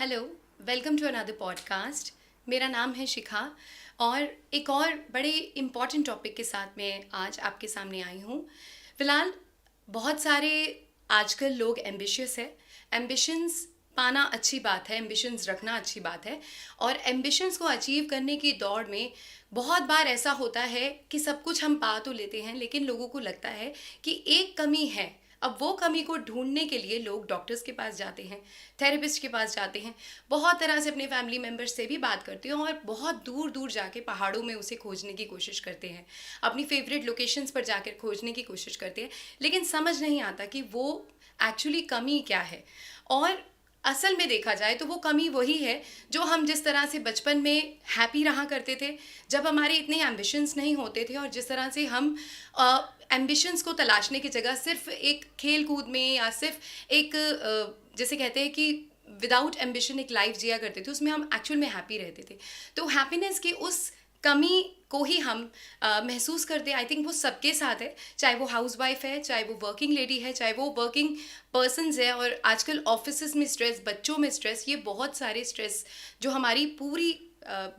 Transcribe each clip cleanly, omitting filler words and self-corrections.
Hello, welcome to another podcast. मेरा नाम है शिखा और एक और बड़े इम्पॉर्टेंट टॉपिक के साथ मैं आज आपके सामने आई हूँ। फ़िलहाल बहुत सारे आजकल लोग एम्बिशियस है। एम्बिशंस पाना अच्छी बात है, एम्बिशंस रखना अच्छी बात है और एम्बिशंस को अचीव करने की दौड़ में बहुत बार ऐसा होता है कि सब कुछ हम पा तो लेते हैं लेकिन लोगों को लगता है कि एक कमी है। अब वो कमी को ढूंढने के लिए लोग डॉक्टर्स के पास जाते हैं, थेरेपिस्ट के पास जाते हैं, बहुत तरह से अपने फैमिली मेम्बर्स से भी बात करते हैं और बहुत दूर दूर जाके पहाड़ों में उसे खोजने की कोशिश करते हैं, अपनी फेवरेट लोकेशंस पर जाकर खोजने की कोशिश करते हैं, लेकिन समझ नहीं आता कि वो एक्चुअली कमी क्या है। और असल में देखा जाए तो वो कमी वही है जो हम जिस तरह से बचपन में हैप्पी रहा करते थे, जब हमारे इतने एम्बिशंस नहीं होते थे और जिस तरह से हम एम्बिशंस को तलाशने की जगह सिर्फ एक खेल कूद में या सिर्फ एक जैसे कहते हैं कि विदाउट एम्बिशन एक लाइफ जिया करते थे, उसमें हम एक्चुअल में हैप्पी रहते थे। तो हैप्पीनेस की उस कमी को ही हम महसूस करते हैं। आई थिंक वो सबके साथ है, चाहे वो हाउस वाइफ है, चाहे वो वर्किंग लेडी है, चाहे वो वर्किंग पर्सनस है। और आजकल ऑफिस में स्ट्रेस, बच्चों में स्ट्रेस, ये बहुत सारे स्ट्रेस जो हमारी पूरी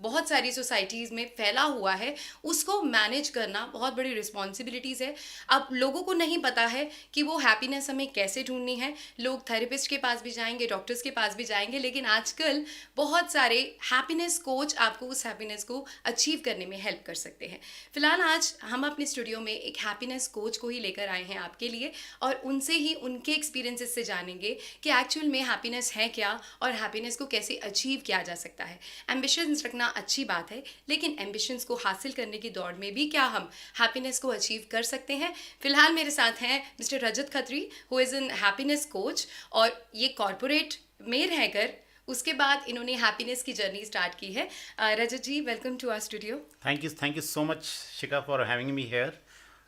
बहुत सारी सोसाइटीज़ में फैला हुआ है, उसको मैनेज करना बहुत बड़ी रिस्पॉन्सिबिलिटीज़ है। अब लोगों को नहीं पता है कि वो हैप्पीनेस हमें कैसे ढूंढनी है। लोग थेरेपिस्ट के पास भी जाएंगे, डॉक्टर्स के पास भी जाएंगे, लेकिन आजकल बहुत सारे हैप्पीनेस कोच आपको उस हैप्पीनेस को अचीव करने में हेल्प कर सकते हैं। फिलहाल आज हम अपने स्टूडियो में एक हैप्पीनेस कोच को ही लेकर आए हैं आपके लिए और उनसे ही उनके एक्सपीरियंसेस से जानेंगे कि एक्चुअल में हैप्पीनेस है क्या और हैप्पीनेस को कैसे अचीव किया जा सकता है। एम्बिशंस रखना अच्छी बात है, लेकिन एम्बिशंस को हासिल करने की दौड़ में भी क्या हम हैप्पीनेस को अचीव कर सकते हैं? फिलहाल मेरे साथ हैं mister Rajat Khatri, who is an happiness coach, और ये कॉरपोरेट में रहकर उसके बाद इन्होंने हैप्पीनेस की जर्नी स्टार्ट की है। Rajat ji, welcome to our studio. Thank you so much Shikha for having me here.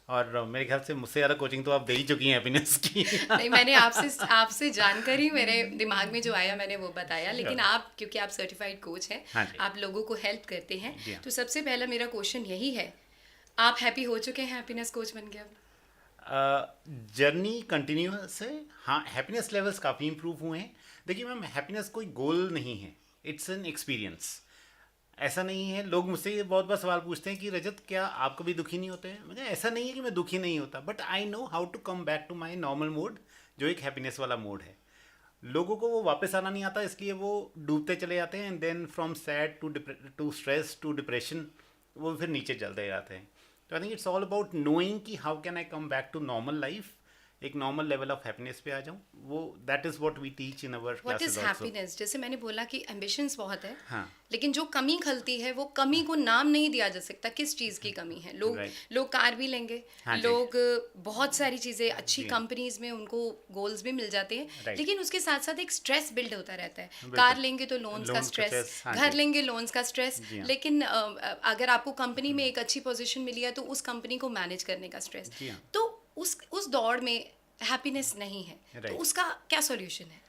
और मेरे ख्याल से मुझसे ज़्यादा कोचिंग तो आप दे ही चुकी हैं हैप्पीनेस की। नहीं, मैंने आपसे आपसे जानकर ही मेरे दिमाग में जो आया मैंने वो बताया, लेकिन आप क्योंकि आप सर्टिफाइड कोच हैं, हाँ जी। आप लोगों को हेल्प करते हैं, जी हाँ। तो सबसे पहला मेरा क्वेश्चन यही है, आप हैप्पी हो चुके हैं हैप्पीनेस कोच बन के अब? जर्नी कंटिन्यूस है। हाँ, हैप्पीनेस लेवल्स काफ़ी इंप्रूव हुए हैं। देखिए मैम, हैप्पीनेस कोई गोल नहीं है, इट्स एन एक्सपीरियंस। ऐसा नहीं है, लोग मुझसे ये बहुत बार सवाल पूछते हैं कि रजत क्या आप कभी दुखी नहीं होते हैं। मुझे ऐसा नहीं है कि मैं दुखी नहीं होता, but I know how to come back to my normal mode, जो एक हैप्पीनेस वाला मोड है। लोगों को वो वापस आना नहीं आता, इसलिए वो डूबते चले जाते हैं and then from sad to stress to depression वो फिर नीचे चलते जाते हैं। तो I think it's all about knowing कि how can I come back to normal life, एक नॉर्मल लेवल ऑफ हैप्पीनेस पे आ जाऊँ। वो that is what we teach in our what classes is also. Happiness? जैसे मैंने बोला कि एम्बिशंस बहुत है, हाँ, लेकिन जो कमी खलती है वो कमी को नाम नहीं दिया जा सकता। किस चीज़ की कमी है? लोग राइट। लोग कार भी लेंगे, हाँ जी। लोग बहुत सारी चीज़ें अच्छी जी। कंपनीज में उनको गोल्स भी मिल जाते हैं, राइट। लेकिन उसके साथ साथ एक स्ट्रेस बिल्ड होता रहता है। कार बिल्कुल। लेंगे तो लोन्स का लोन का स्ट्रेस, स्ट्रेस, हाँ घर जी। लेंगे लोन्स का स्ट्रेस, जी हाँ। लेकिन अगर आपको कंपनी में एक अच्छी पोजीशन मिली है तो उस कंपनी को मैनेज करने का स्ट्रेस। जी हाँ। तो उस दौड़ में हैप्पीनेस नहीं है, तो राइट। उसका क्या सॉल्यूशन है?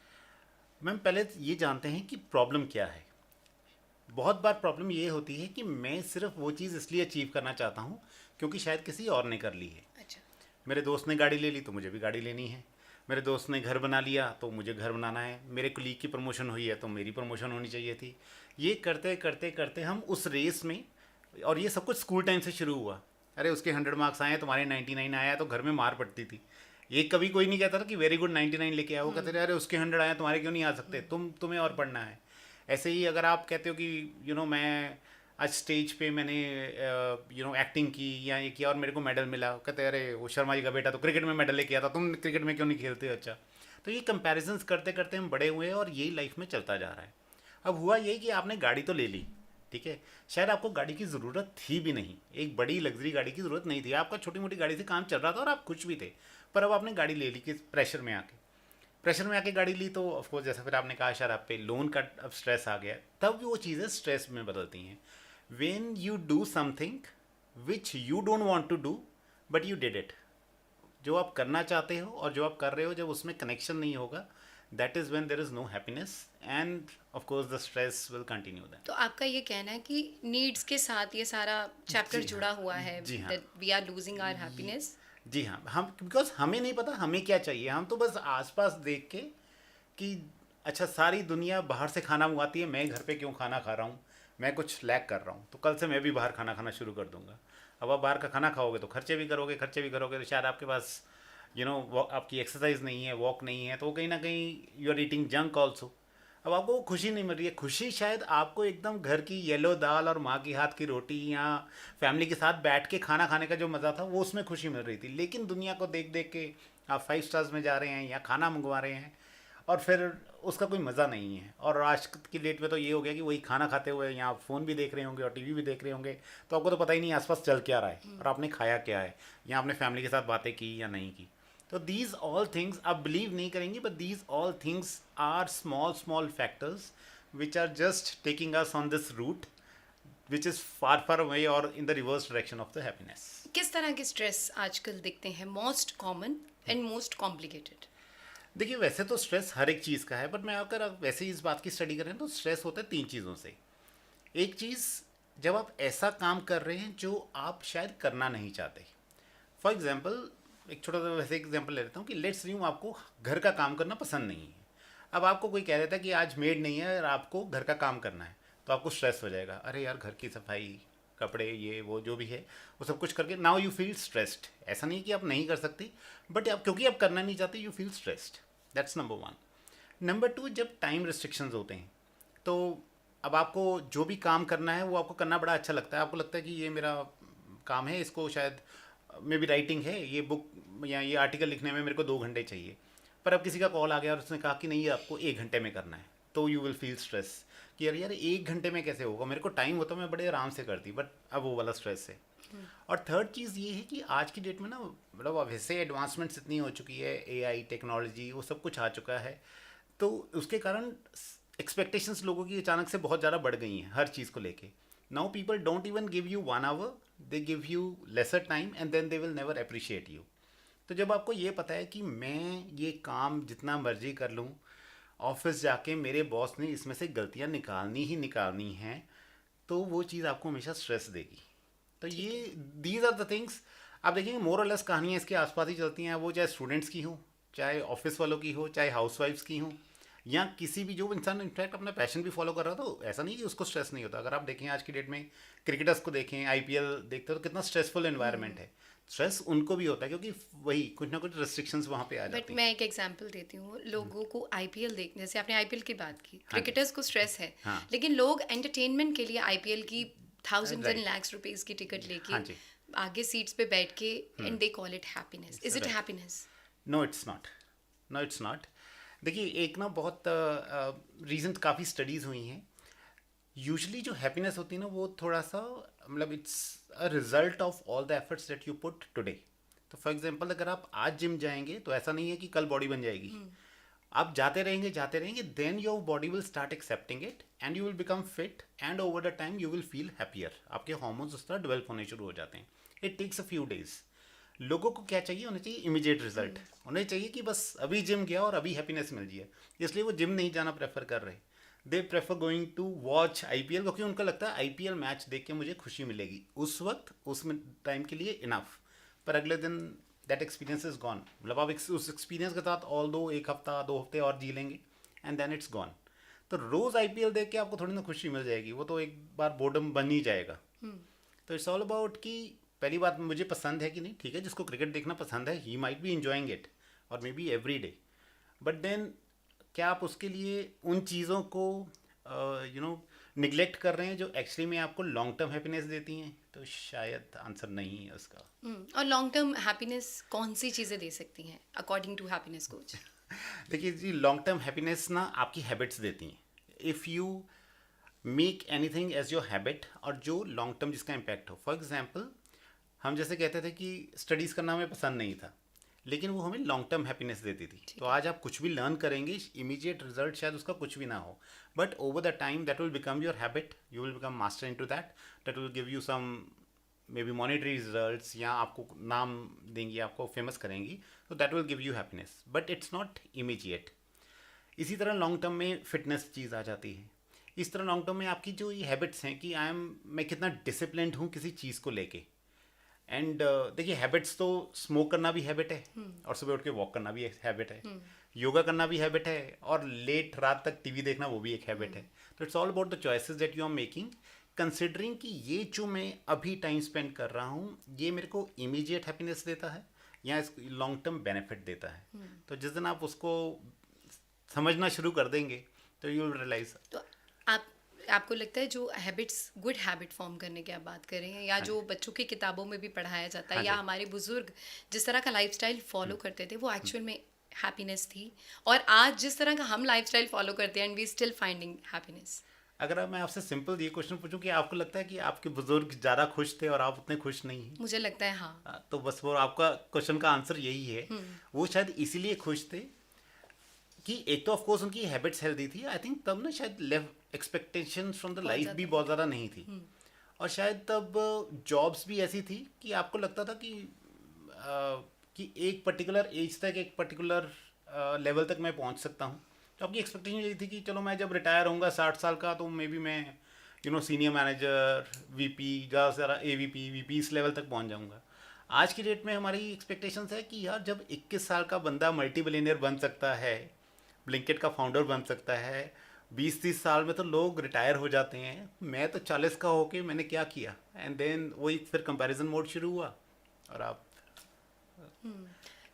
मैम, पहले ये जानते हैं कि प्रॉब्लम क्या है। बहुत बार प्रॉब्लम ये होती है कि मैं सिर्फ वो चीज़ इसलिए अचीव करना चाहता हूँ क्योंकि शायद किसी और ने कर ली है। अच्छा। मेरे दोस्त ने गाड़ी ले ली तो मुझे भी गाड़ी लेनी है। मेरे दोस्त ने घर बना लिया तो मुझे घर बनाना है। मेरे कुलीग की प्रमोशन हुई है तो मेरी प्रमोशन होनी चाहिए थी। ये करते करते करते हम उस रेस में, और ये सब कुछ स्कूल टाइम से शुरू हुआ। अरे उसके 100 मार्क्स आए, तुम्हारे 99 आया, तो घर में मार पड़ती थी। ये कभी कोई नहीं कहता था कि वेरी गुड 99 लेके आओ, वो कहते थे अरे उसके 100 आए, तुम्हारे क्यों नहीं आ सकते, तुम्हें और पढ़ना है। ऐसे ही अगर आप कहते हो कि मैं आज स्टेज पे मैंने एक्टिंग की या ये किया और मेरे को मेडल मिला, कहते अरे वो शर्मा जी का बेटा तो क्रिकेट में मेडल लेके आता, तुम क्रिकेट में क्यों नहीं खेलते हो। अच्छा, तो ये कंपैरिजंस करते करते हम बड़े हुए और यही लाइफ में चलता जा रहा है। अब हुआ यही कि आपने गाड़ी तो ले ली, ठीक है, शायद आपको गाड़ी की ज़रूरत थी भी नहीं, एक बड़ी लग्जरी गाड़ी की ज़रूरत नहीं थी, आपका छोटी मोटी गाड़ी से काम चल रहा था और आप खुश भी थे। पर अब आपने गाड़ी ले ली कि प्रेशर में आके गाड़ी ली, तो ऑफकोर्स जैसा फिर आपने कहा शायद आप पे लोन का अब स्ट्रेस आ गया, तब वो चीज़ें स्ट्रेस में बदलती हैं। When you do something which you don't want to do but you did it, जो आप करना चाहते हो और जो आप कर रहे हो, जब उसमें कनेक्शन नहीं होगा, that is when there is no happiness and of course the stress will continue that. तो आपका ये कहना है कि नीड्स के साथ ये सारा चैप्टर जी जुड़ा हाँ। हुआ है, जी हाँ। That we are losing our happiness. जी हाँ, हम बिकॉज हमें नहीं पता हमें क्या चाहिए, हम तो बस आसपास देख के कि अच्छा सारी दुनिया बाहर से खाना मंगाती है, मैं घर पे क्यों खाना खा रहा हूँ, मैं कुछ लैक कर रहा हूँ, तो कल से मैं भी बाहर खाना खाना शुरू कर दूंगा। अब आप बाहर का खाना खाओगे तो खर्चे भी करोगे, खर्चे भी करोगे तो शायद आपके पास आपकी एक्सरसाइज नहीं है, वॉक नहीं है, तो कहीं ना कहीं you are eating junk also. अब आपको वो खुशी नहीं मिल रही है, खुशी शायद आपको एकदम घर की येलो दाल और माँ की हाथ की रोटी या फैमिली के साथ बैठ के खाना खाने का जो मज़ा था वो उसमें खुशी मिल रही थी। लेकिन दुनिया को देख देख के आप 5 स्टार्स में जा रहे हैं या खाना मंगवा रहे हैं और फिर उसका कोई मज़ा नहीं है। और आज की डेट में तो ये हो गया कि वही खाना खाते हुए या आप फ़ोन भी देख रहे होंगे और टीवी भी देख रहे होंगे, तो आपको तो पता ही नहीं आसपास चल क्या रहा है और आपने खाया क्या है या आपने फैमिली के साथ बातें की या नहीं की। तो दीज ऑल थिंग्स आप बिलीव नहीं करेंगे, but these all things are small small factors which are just taking us on this route which is far far away और in the reverse direction of the happiness. किस तरह के stress आजकल दिखते हैं most common and most complicated? देखिए वैसे तो स्ट्रेस हर एक चीज़ का है, बट मैं अगर आप वैसे ही इस बात की स्टडी करें तो स्ट्रेस होता है 3 चीज़ों से। एक चीज़, जब आप ऐसा काम कर रहे हैं जो आप शायद करना नहीं चाहते। फॉर एग्जाम्पल एक छोटा सा वैसे एग्जाम्पल ले लेता हूँ कि लेट्स यूँ आपको घर का काम करना पसंद नहीं है। अब आपको कोई कह देता है कि आज मेड नहीं है और आपको घर का काम करना है, तो आपको स्ट्रेस हो जाएगा, अरे यार घर की सफाई, कपड़े, ये वो जो भी है वो सब कुछ करके नाउ यू फील स्ट्रेस्ड। ऐसा नहीं कि आप नहीं कर सकती, बट आप क्योंकि आप करना नहीं चाहते you feel stressed. That's number 1। Number 2, जब टाइम रिस्ट्रिक्शंस होते हैं तो अब आपको जो भी काम करना है वो आपको करना बड़ा अच्छा लगता है। आपको लगता है कि ये मेरा काम है, इसको शायद मे बी राइटिंग है, ये बुक या ये आर्टिकल लिखने में मेरे को 2 घंटे चाहिए, पर अब किसी का कॉल आ गया और उसने कहा कि नहीं ये आपको 1 घंटे में करना है, तो यू विल फील स्ट्रेस कि यार यार 1 घंटे में कैसे होगा, मेरे को टाइम होता मैं बड़े आराम से करती, बट अब वो वाला स्ट्रेस है। और थर्ड चीज़ ये है कि आज की डेट में ना मतलब वैसे एडवांसमेंट्स इतनी हो चुकी है, एआई टेक्नोलॉजी वो सब कुछ आ चुका है, तो उसके कारण एक्सपेक्टेशंस लोगों की अचानक से बहुत ज़्यादा बढ़ गई हैं हर चीज़ को लेके। Now people don't even give you 1 hour, they give you lesser time and then they will never appreciate you. तो जब आपको ये पता है कि मैं ये काम जितना मर्जी कर लूँ, ऑफिस जाके मेरे बॉस ने इसमें से गलतियाँ निकालनी ही निकालनी हैं, तो वो चीज़ आपको हमेशा स्ट्रेस देगी। तो ये दीज आर द थिंग्स। आप देखेंगे मोर और लेस कहानियाँ इसके आसपास ही चलती हैं, वो चाहे स्टूडेंट्स की हो, चाहे ऑफिस वालों की हो, चाहे हाउसवाइफ्स की हो, या किसी भी जो इंसान इनफैक्ट अपना पैशन भी फॉलो कर रहा हो, तो ऐसा नहीं कि उसको स्ट्रेस नहीं होता। अगर आप देखें आज की डेट में क्रिकेटर्स को देखें, आईपीएल देखते हो तो कितना स्ट्रेसफुल एनवायरनमेंट है। स्ट्रेस उनको भी होता है क्योंकि वही कुछ ना कुछ रिस्ट्रिक्शंस वहाँ पे आ बट जाती हैं। मैं एक एग्जांपल देती हूँ, लोगों को आईपीएल देखने, जैसे आपने आईपीएल की बात की, क्रिकेटर्स को स्ट्रेस है, हाँ। लेकिन लोग एंटरटेनमेंट के लिए आईपीएल की thousands and Right. Lakhs rupees की टिकट हाँ लेके जी। आगे सीट्स पे बैठ के and they call it happiness. Is it Right. Happiness? No it's not, no it's not. देखिए एक ना बहुत रीजन काफ़ी स्टडीज़ हुई हैं। यूजली जो हैप्पीनेस होती है ना वो थोड़ा सा मतलब it's a result of all the efforts that you put today. तो फॉर एग्जांपल अगर आप आज जिम जाएंगे तो ऐसा नहीं है कि कल बॉडी बन जाएगी। आप जाते रहेंगे then your body will start accepting it and you will become fit and over the time you will feel happier. आपके हार्मोन्स उस तरह डेवलप होने शुरू हो जाते हैं। It takes a few days. लोगों को क्या चाहिए, उन्हें चाहिए इमीडिएट रिजल्ट। उन्हें चाहिए कि बस अभी जिम गया और अभी हैप्पीनेस मिल जाए, इसलिए वो जिम नहीं जाना प्रेफर कर रहे। They prefer going to watch IPL क्योंकि उनका लगता है आईपीएल मैच देख के मुझे खुशी मिलेगी उस वक्त, उस टाइम के लिए इनफ। पर अगले दिन दैट एक्सपीरियंस इज गॉन। मतलब आप उस एक्सपीरियंस के साथ ऑल दो 1 हफ्ता 2 हफ्ते और जी लेंगे एंड देन इट्स गॉन। तो रोज़ आईपीएल देख के आपको थोड़ी ना खुशी मिल जाएगी, वो तो एक बार बोर्डम बन ही जाएगा। तो इट्स ऑल अबाउट कि पहली बात मुझे पसंद है कि नहीं, ठीक है, जिसको क्रिकेट देखना पसंद है he might be enjoying it और maybe every day, but then क्या आप उसके लिए उन चीज़ों को निगलेक्ट कर रहे हैं जो एक्चुअली में आपको लॉन्ग टर्म हैप्पीनेस देती हैं? तो शायद आंसर नहीं है उसका। और लॉन्ग टर्म हैप्पीनेस कौन सी चीज़ें दे सकती हैं अकॉर्डिंग टू हैप्पीनेस कोच? देखिए जी, लॉन्ग टर्म हैप्पीनेस ना आपकी हैबिट्स देती हैं। If you make anything as your habit और जो लॉन्ग टर्म जिसका इम्पैक्ट हो। फॉर एग्जाम्पल हम जैसे कहते थे कि स्टडीज़ करना हमें पसंद नहीं था, लेकिन वो हमें लॉन्ग टर्म हैप्पीनेस देती थी। तो आज आप कुछ भी लर्न करेंगे, इमीडिएट रिजल्ट शायद उसका कुछ भी ना हो, but over the time that will become your habit, you will become master in to that will give you some maybe monetary results, या आपको नाम देंगी, आपको फेमस करेंगी, तो that will give you happiness, but it's not immediate. इसी तरह long term में फिटनेस चीज़ आ जाती है। इस तरह लॉन्ग टर्म में आपकी जो ये हैबिट्स हैं कि मैं कितना डिसिप्लिन्ड हूँ किसी चीज़ को लेके। एंड देखिए हैबिट्स तो स्मोक करना भी हैबिट है और सुबह उठ के वॉक करना भी एक हैबिट है। योगा करना भी हैबिट है, और लेट रात तक टीवी देखना वो भी एक हैबिट है। तो it's all about the choices that you are making, considering कि ये जो मैं अभी टाइम स्पेंड कर रहा हूँ ये मेरे को इमीडिएट हैप्पीनेस देता है या इस लॉन्ग टर्म बेनिफिट देता है। तो जिस दिन आप उसको समझना शुरू कर देंगे तो यू विल रियलाइज। तो आप आपको लगता है जो हैबिट्स, गुड हैबिट फॉर्म करने की आप बात कर रहे हैं, या जो बच्चों की किताबों में भी पढ़ाया जाता है, हाँ या जी। हमारे बुजुर्ग जिस तरह का लाइफस्टाइल फॉलो करते थे, वो एक्चुअल में हैप्पीनेस थी? और आज जिस तरह का हम लाइफस्टाइल फॉलो करते हैं and we still finding happiness. अगर अब मैं आपसे सिंपल ये क्वेश्चन पूछूं कि आपको लगता है कि आपके बुजुर्ग ज़्यादा खुश थे और आप उतने खुश नहीं हैं? मुझे लगता है हाँ। तो बस वो आपका क्वेश्चन का आंसर यही है। वो शायद इसीलिए खुश थे कि एक तो ऑफ कोर्स उनकी हैबिट्स हेल्दी थी, आई थिंक तब ना शायद लेव एक्सपेक्टेशंस फ्रॉम द बहुत लाइफ ज़्यादा भी नहीं बहुत ज़्यादा नहीं थी। और शायद तब जॉब्स भी ऐसी थी कि आपको लगता था कि एक पर्टिकुलर एज तक, एक पर्टिकुलर लेवल तक मैं पहुंच सकता हूं। तो आपकी एक्सपेक्टेशन यही थी कि चलो मैं जब रिटायर होऊंगा 60 साल का तो मे बी मैं सीनियर मैनेजर, वीपी, ज़्यादा से ज़्यादा एवीपी, वीपी इस लेवल तक पहुंच जाऊंगा। आज की डेट में हमारी एक्सपेक्टेशंस है कि यार जब 21 साल का बंदा मल्टी बिलियनियर बन सकता है, ब्लिंकिट का फाउंडर बन सकता है, 20-30 साल में तो लोग रिटायर हो जाते हैं, मैं तो 40 का होके मैंने क्या किया? एंड देन वही फिर कंपैरिजन मोड शुरू हुआ और आप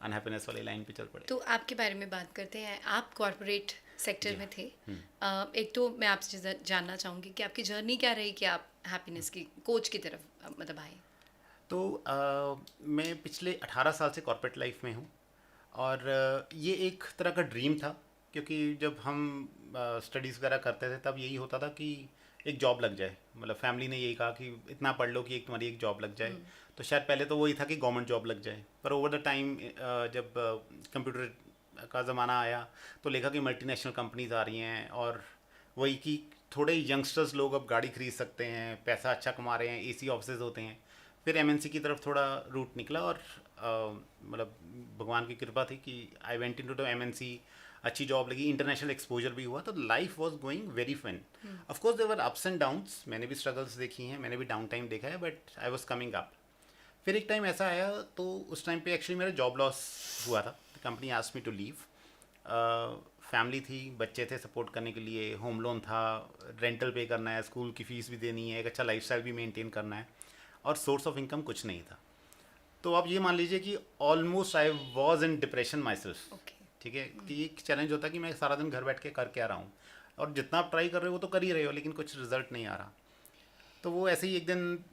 अनहैप्पीनेस वाली लाइन पे चल पड़े। तो आपके बारे में बात करते हैं। आप कॉरपोरेट सेक्टर जी। में थे। एक तो मैं आपसे जानना चाहूँगी कि आपकी जर्नी क्या रही कि आप हैप्पीनेस की कोच की तरफ मतलब आए। तो मैं पिछले 18 साल से कॉर्पोरेट लाइफ में हूँ, और ये एक तरह का ड्रीम था, क्योंकि जब हम स्टडीज़ वगैरह करते थे तब यही होता था कि एक जॉब लग जाए। मतलब फैमिली ने यही कहा कि इतना पढ़ लो कि एक तुम्हारी एक जॉब लग जाए। तो शायद पहले तो वही था कि गवर्नमेंट जॉब लग जाए, पर ओवर द टाइम जब कंप्यूटर का ज़माना आया तो देखा कि मल्टीनेशनल कंपनीज आ रही हैं, और वही कि थोड़े यंगस्टर्स लोग अब गाड़ी खरीद सकते हैं, पैसा अच्छा कमा रहे हैं, एसी ऑफिसेज होते हैं। फिर एमएनसी की तरफ थोड़ा रूट निकला, और मतलब भगवान की कृपा थी कि I went into the MNC, अच्छी जॉब लगी, इंटरनेशनल एक्सपोजर भी हुआ, तो life was going very fun. Of course there were ups and downs, मैंने भी स्ट्रगल्स देखी हैं, मैंने भी डाउन टाइम देखा है, but I was coming up. फिर एक टाइम ऐसा आया, तो उस टाइम पे एक्चुअली मेरा जॉब लॉस हुआ था, company asked me to leave. Family थी, बच्चे थे सपोर्ट करने के लिए, होम लोन था, रेंटल पे करना है, स्कूल की फ़ीस भी देनी है, एक अच्छा लाइफस्टाइल भी मेंटेन करना है, और सोर्स ऑफ इनकम कुछ नहीं था। तो आप ये मान लीजिए कि almost I was in depression my self. Okay. ठीक है, कि एक चैलेंज होता है कि मैं सारा दिन घर बैठ के कर क्या रहा हूँ, और जितना आप ट्राई कर रहे हो वो तो कर ही रहे हो, लेकिन कुछ रिजल्ट नहीं आ रहा। तो वो ऐसे ही एक दिन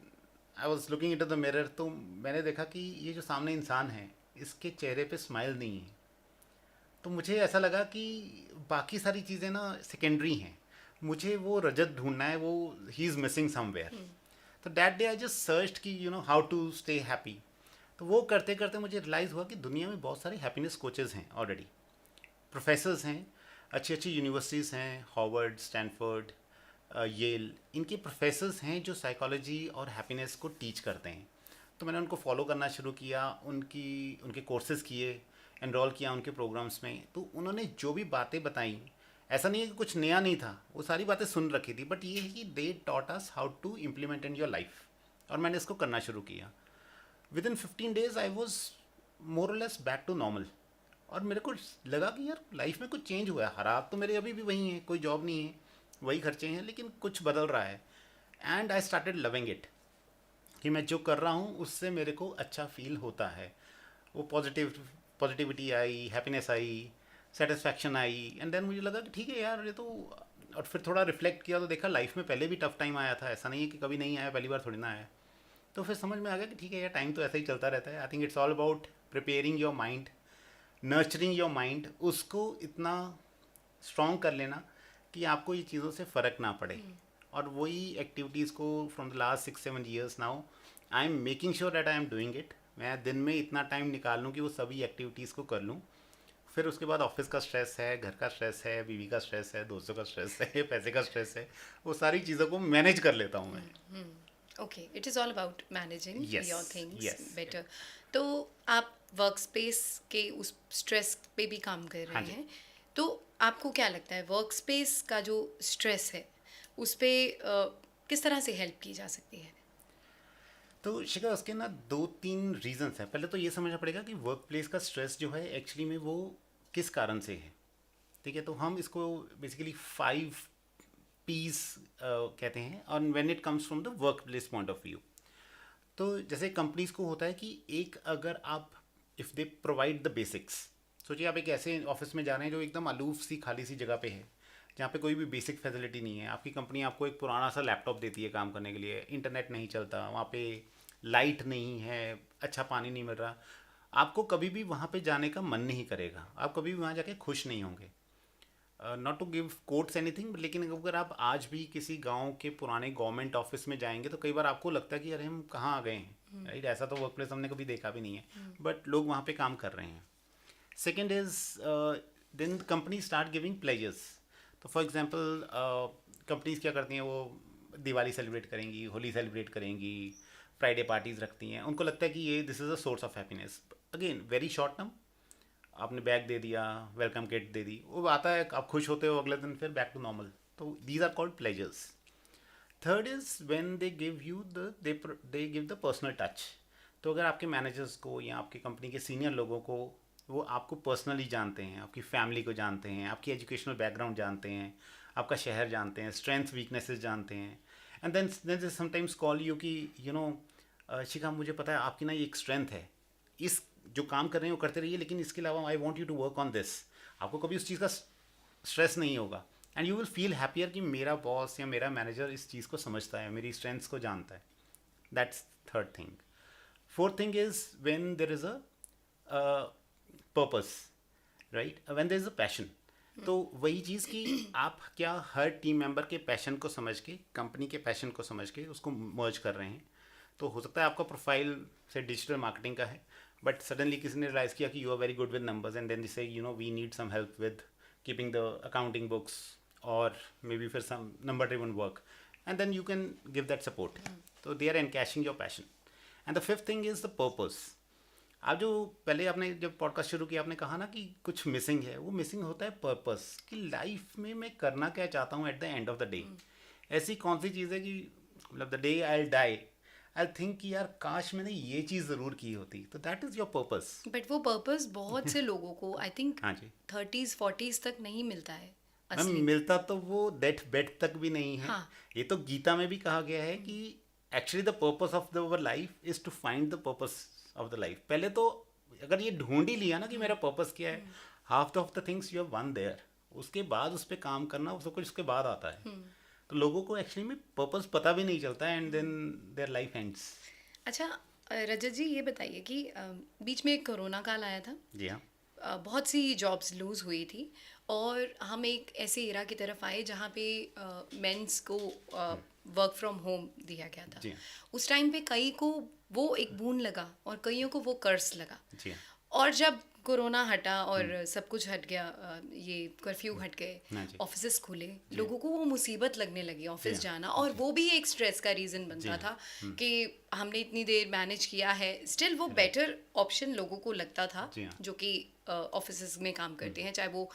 I was looking into the mirror, तो मैंने देखा कि ये जो सामने इंसान है इसके चेहरे पे स्माइल नहीं है। तो मुझे ऐसा लगा कि बाकी सारी चीज़ें ना सेकेंडरी हैं, मुझे वो रजत ढूंढना है, वो ही इज़ मिसिंग समवेयर। तो that day I just search कि हाउ टू स्टे हैप्पी। तो वो करते करते मुझे रियलाइज़ हुआ कि दुनिया में बहुत सारे हैप्पीनेस कोचेज़ हैं ऑलरेडी, प्रोफेसर्स हैं, अच्छी अच्छी यूनिवर्सिटीज़ हैं, हार्वर्ड, स्टैनफोर्ड, येल, इनके प्रोफेसर्स हैं जो साइकोलॉजी और हैप्पीनेस को टीच करते हैं। तो मैंने उनको फॉलो करना शुरू किया, उनके कोर्सेज़ किए, एनरोल किया उनके प्रोग्राम्स में। तो उन्होंने जो भी बातें बताई, ऐसा नहीं है कि कुछ नया नहीं था, वो सारी बातें सुन रखी थी, बट ये है कि they taught us how to implement in your life, और मैंने इसको करना शुरू किया। Within 15 days I was more और लेस बैक टू नॉर्मल, और मेरे को लगा कि यार लाइफ में कुछ चेंज हुआ है। हालात तो मेरे अभी भी वही हैं, कोई जॉब नहीं है, वही खर्चे हैं, लेकिन कुछ बदल रहा है। And I started loving it, कि मैं जो कर रहा हूँ उससे मेरे को अच्छा फील होता है। वो पॉजिटिविटी आई, हैप्पीनेस आई, सेटिस्फैक्शन आई, एंड देन मुझे लगा कि ठीक है यार ये तो। और फिर थोड़ा रिफ्लेक्ट किया तो देखा लाइफ में पहले भी टफ टाइम आया था, ऐसा नहीं है कि कभी नहीं आया, पहली बार थोड़ी ना आया। तो फिर समझ में आ गया कि ठीक है यार, टाइम तो ऐसा ही चलता रहता है। आई think it's all about preparing your mind, nurturing your mind, उसको इतना स्ट्रॉन्ग कर लेना कि आपको ये चीज़ों से फ़र्क ना पड़े। और वही एक्टिविटीज़ को from the last 6-7 years now I am making sure that I am doing it. मैं दिन में इतना टाइम निकाल लूँ कि वो सभी एक्टिविटीज़ को कर लूँ। फिर उसके बाद ऑफिस का स्ट्रेस है, घर का स्ट्रेस है, बीवी का स्ट्रेस है, दोस्तों का स्ट्रेस है, पैसे का स्ट्रेस है, वो सारी चीज़ों को मैनेज कर लेता हूँ मैं। Okay, it is all about managing Yes, your things yes. Better. तो आप वर्क स्पेस के उस स्ट्रेस पे भी काम कर हाँ रहे जी। हैं, तो आपको क्या लगता है वर्क स्पेस का जो स्ट्रेस है उस पे किस तरह से हेल्प की जा सकती है? तो शिखा, उसके ना 2-3 रीजंस हैं। पहले तो ये समझना पड़ेगा कि वर्क प्लेस का स्ट्रेस जो है एक्चुअली में वो किस कारण से है, ठीक है। तो हम इसको बेसिकली 5 P's कहते हैं, और when it comes from the work place point of view. तो जैसे कंपनीज को होता है कि एक अगर आप, if they provide the basics, सोचिए आप एक ऐसे ऑफिस में जा रहे हैं जो एकदम अलूफ सी खाली सी जगह पे है, जहाँ पे कोई भी बेसिक फैसिलिटी नहीं है। आपकी कंपनी आपको एक पुराना सा लैपटॉप देती है काम करने के लिए, इंटरनेट नहीं चलता वहाँ पे, लाइट नहीं है, अच्छा पानी नहीं मिल रहा, आपको कभी भी वहाँ पे जाने का मन नहीं करेगा, आप कभी भी वहाँ जाके खुश नहीं होंगे। Not to give quotes anything, लेकिन अगर आप आज भी किसी गांव के पुराने गवर्नमेंट ऑफिस में जाएंगे तो कई बार आपको लगता है कि अरे हम कहाँ आ गए हैं, राइट। ऐसा तो वर्क प्लेस हमने कभी देखा भी नहीं है, बट लोग वहाँ पे काम कर रहे हैं। Second is then company start giving pleasures. तो फॉर एग्जांपल कंपनीज क्या करती हैं, वो दिवाली सेलिब्रेट करेंगी, होली सेलिब्रेट करेंगी, फ्राइडे पार्टीज रखती हैं, उनको लगता है कि ये this is a source of happiness. Again very short term, आपने बैग दे दिया, वेलकम किट दे दी, वो आता है, आप खुश होते हो, अगले दिन फिर बैक टू नॉर्मल। तो these are called pleasures. Third is when they give you they give the personal touch. तो अगर आपके मैनेजर्स को या आपकी कंपनी के सीनियर लोगों को, वो आपको पर्सनली जानते हैं, आपकी फैमिली को जानते हैं, आपकी एजुकेशनल बैकग्राउंड जानते हैं, आपका शहर जानते हैं, स्ट्रेंथ वीकनेसेस जानते हैं, and then they sometimes call you कि यू नो शिखा, मुझे पता है आपकी ना ये एक स्ट्रेंथ है, इस जो काम कर रहे हैं वो करते रहिए, लेकिन इसके अलावा I want you to work on this. आपको कभी उस चीज़ का स्ट्रेस नहीं होगा, and you will feel happier कि मेरा बॉस या मेरा मैनेजर इस चीज़ को समझता है, मेरी स्ट्रेंथ्स को जानता है। That's third thing. Fourth thing is when there is a purpose, right, when there is a passion. तो वही चीज़ कि आप क्या हर टीम मेंबर के पैशन को समझ के, कंपनी के पैशन को समझ के उसको मर्ज कर रहे हैं। तो हो सकता है आपका प्रोफाइल से डिजिटल मार्केटिंग का है, बट सडनली किसी ने रियलाइज किया कि you are very good with numbers, and then they say you know we need some help with keeping the accounting books, और मे बी फिर some number driven work, and then you can give that support. तो they are encashing your passion. And the fifth thing is the purpose. आप जो पहले आपने जब podcast शुरू किया, आपने कहा ना कि कुछ मिसिंग है, वो मिसिंग होता है पर्पस, कि लाइफ में मैं करना क्या चाहता हूँ at the end of the day. ऐसी कौन सी चीज़ है कि मतलब the day I die I think कि यार काश मैंने ये चीज़ ज़रूर की होती। तो that is your purpose. But वो पर्पस बहुत से लोगों को आई थिंक हाँ जी 30s 40s तक नहीं मिलता है मैम, असली। मिलता तो वो डेथ बेड तक भी नहीं है। हाँ। ये तो गीता में भी कहा गया है कि actually the purpose of the our life is to find the purpose of the life. पहले तो अगर ये ढूंढ ही लिया ना कि मेरा पर्पस क्या है, half of the things you have won there, उसके बाद उस पर काम करना वो सब कुछ उसके बाद आता है। तो लोगों को एक्चुअली में पर्पस पता भी नहीं चलता है, and then their life ends. अच्छा रजत जी, ये बताइए कि बीच में एक कोरोना काल आया था, जी हाँ। बहुत सी जॉब्स लूज़ हुई थी, और हम एक ऐसे एरा की तरफ आए जहाँ पे मेंस को वर्क फ्रॉम होम दिया गया था। जी हाँ। उस टाइम पे कई को वो एक बून लगा और कईयों को वो कर्स लगा। जी हाँ। और जब कोरोना हटा और सब कुछ हट गया, ये कर्फ्यू हट हाँ गए, जी। ऑफिसेस खुले, लोगों को वो मुसीबत लगने लगी ऑफिस हाँ, जाना, और वो भी एक स्ट्रेस का रीज़न बनता हाँ, था कि हमने इतनी देर मैनेज किया है। स्टिल वो बेटर ऑप्शन लोगों को लगता था, जी हाँ। जो कि ऑफिसेस में काम करते हैं, चाहे वो